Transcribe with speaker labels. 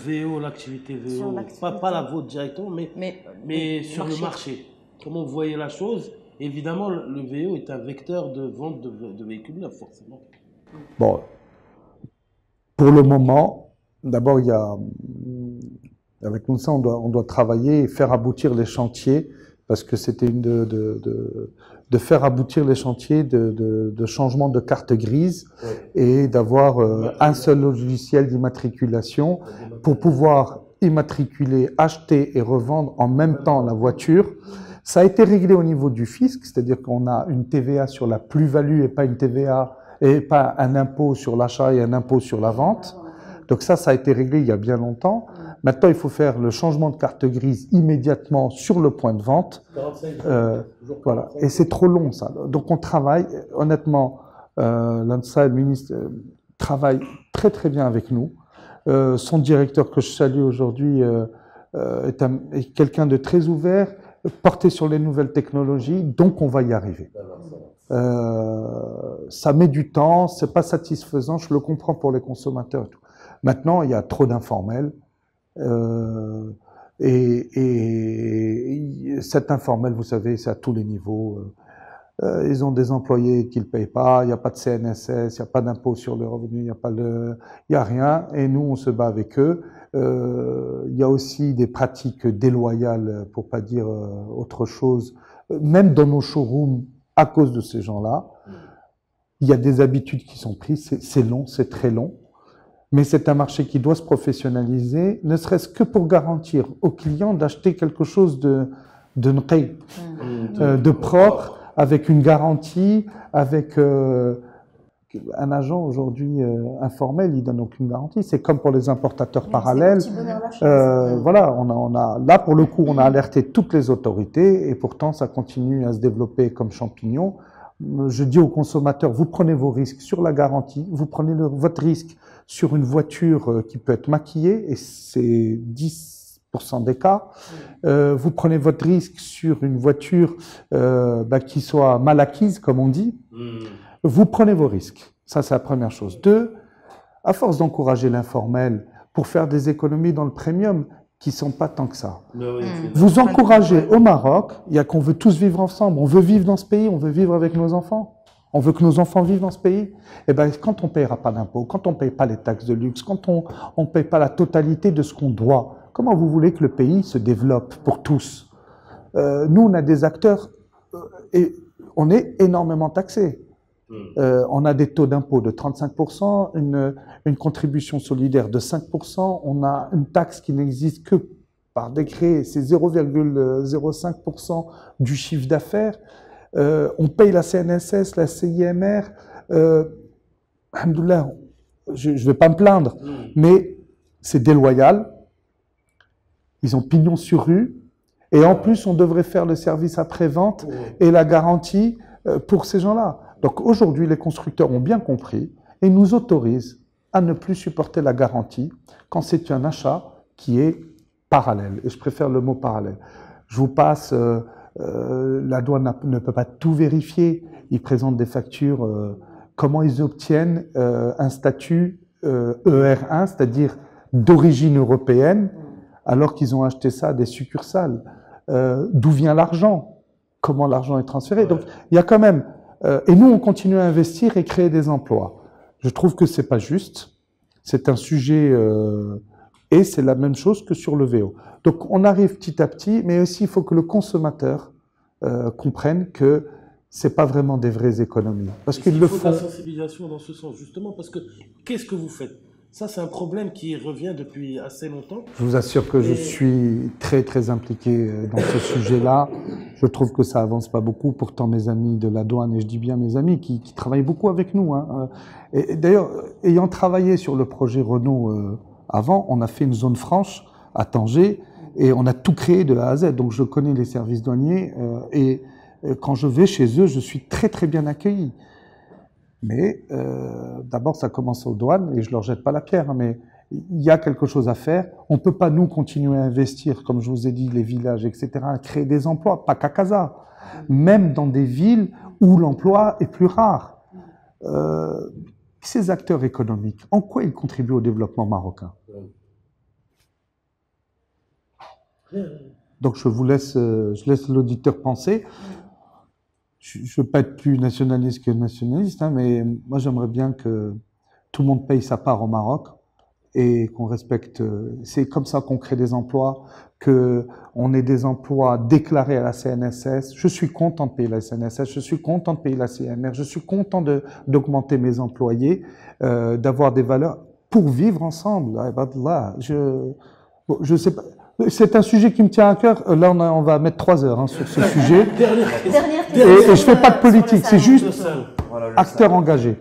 Speaker 1: VO, l'activité
Speaker 2: Sur
Speaker 1: VO,
Speaker 2: l'activité.
Speaker 1: pas la vôtre directement, mais sur le marché. Comment vous voyez la chose? Évidemment, le VO est un vecteur de vente de véhicules neufs, forcément.
Speaker 3: Bon, pour le moment, d'abord, avec Moussa, on doit travailler et faire aboutir les chantiers, parce que c'était de faire aboutir les chantiers de changement de carte grise et d'avoir un seul logiciel d'immatriculation pour pouvoir immatriculer, acheter et revendre en même temps la voiture. Ça a été réglé au niveau du fisc, c'est-à-dire qu'on a une TVA sur la plus-value et pas une TVA et pas un impôt sur l'achat et un impôt sur la vente. Donc ça a été réglé il y a bien longtemps. Maintenant, il faut faire le changement de carte grise immédiatement sur le point de vente. Voilà. Et c'est trop long, ça. Donc on travaille, honnêtement, l'ANSA, le ministre, travaille très très bien avec nous. Son directeur que je salue aujourd'hui est quelqu'un de très ouvert, porté sur les nouvelles technologies, donc on va y arriver. Ça met du temps, c'est pas satisfaisant, je le comprends pour les consommateurs et tout. Maintenant, il y a trop d'informels. Et cet informel, vous savez, c'est à tous les niveaux. Ils ont des employés qui ne payent pas, il n'y a pas de CNSS, il n'y a pas d'impôt sur le revenu, il n'y a rien. Et nous, on se bat avec eux. Il y a aussi des pratiques déloyales, pour pas dire autre chose, même dans nos showrooms, à cause de ces gens-là. Il y a des habitudes qui sont prises, c'est long, c'est très long. Mais c'est un marché qui doit se professionnaliser, ne serait-ce que pour garantir aux clients d'acheter quelque chose de nqi, de propre, avec une garantie, avec un agent aujourd'hui informel, il donne aucune garantie. C'est comme pour les importateurs parallèles. Voilà, là pour le coup, on a alerté toutes les autorités et pourtant ça continue à se développer comme champignon. Je dis aux consommateurs, vous prenez vos risques sur la garantie, vous prenez votre risque sur une voiture qui peut être maquillée, et c'est 10% des cas. Vous prenez votre risque sur une voiture qui soit mal acquise, comme on dit. Vous prenez vos risques. Ça, c'est la première chose. Deux, à force d'encourager l'informel pour faire des économies dans le premium, qui ne sont pas tant que ça. Vous encouragez au Maroc, il y a qu'on veut tous vivre ensemble, on veut vivre dans ce pays, on veut vivre avec nos enfants. On veut que nos enfants vivent dans ce pays. Et ben, quand on ne paiera pas d'impôts, quand on ne paye pas les taxes de luxe, quand on ne paye pas la totalité de ce qu'on doit, comment vous voulez que le pays se développe pour tous? Nous, on a des acteurs et on est énormément taxés. On a des taux d'impôt de 35%, une contribution solidaire de 5%, on a une taxe qui n'existe que par décret, c'est 0,05% du chiffre d'affaires. On paye la CNSS, la CIMR. Alhamdoulilah, je ne vais pas me plaindre, mais c'est déloyal. Ils ont pignon sur rue. Et en plus, on devrait faire le service après-vente et la garantie pour ces gens-là. Donc aujourd'hui, les constructeurs ont bien compris et nous autorisent à ne plus supporter la garantie quand c'est un achat qui est parallèle. Et je préfère le mot parallèle. Je vous passe, la douane ne peut pas tout vérifier. Ils présentent des factures. Comment ils obtiennent un statut ER1, c'est-à-dire d'origine européenne, alors qu'ils ont acheté ça à des succursales. D'où vient l'argent? Comment l'argent est transféré? Donc il y a quand même... et nous, on continue à investir et créer des emplois. Je trouve que c'est pas juste. C'est un sujet... et c'est la même chose que sur le VO. Donc on arrive petit à petit, mais aussi il faut que le consommateur comprenne que c'est pas vraiment des vraies économies. Parce qu'ils le font...
Speaker 1: Il faut de la sensibilisation dans ce sens, justement, parce que qu'est-ce que vous faites? Ça, c'est un problème qui revient depuis assez longtemps.
Speaker 3: Je vous assure que je suis très, très impliqué dans ce sujet-là. Je trouve que ça avance pas beaucoup. Pourtant, mes amis de la douane, et je dis bien mes amis, qui travaillent beaucoup avec nous. Hein. Et d'ailleurs, ayant travaillé sur le projet Renault avant, on a fait une zone franche à Tanger et on a tout créé de A à Z. Donc, je connais les services douaniers et quand je vais chez eux, je suis très, très bien accueilli. Mais d'abord, ça commence aux douanes et je leur jette pas la pierre. Hein, mais il y a quelque chose à faire. On peut pas, nous, continuer à investir, comme je vous ai dit, les villages, etc., à créer des emplois, pas qu'à Casa, même dans des villes où l'emploi est plus rare. Ces acteurs économiques, en quoi ils contribuent au développement marocain? Donc je laisse l'auditeur penser. Je ne veux pas être plus nationaliste que nationaliste, hein, mais moi j'aimerais bien que tout le monde paye sa part au Maroc et qu'on respecte. C'est comme ça qu'on crée des emplois, qu'on ait des emplois déclarés à la CNSS. Je suis content de payer la CNSS, je suis content de payer la CMR, je suis content d'augmenter mes employés, d'avoir des valeurs pour vivre ensemble. Là, je sais pas. C'est un sujet qui me tient à cœur. Là, on va mettre 3 heures hein, sur ce sujet.
Speaker 2: Dernière question.
Speaker 3: Et je fais pas de politique, c'est juste acteur engagé.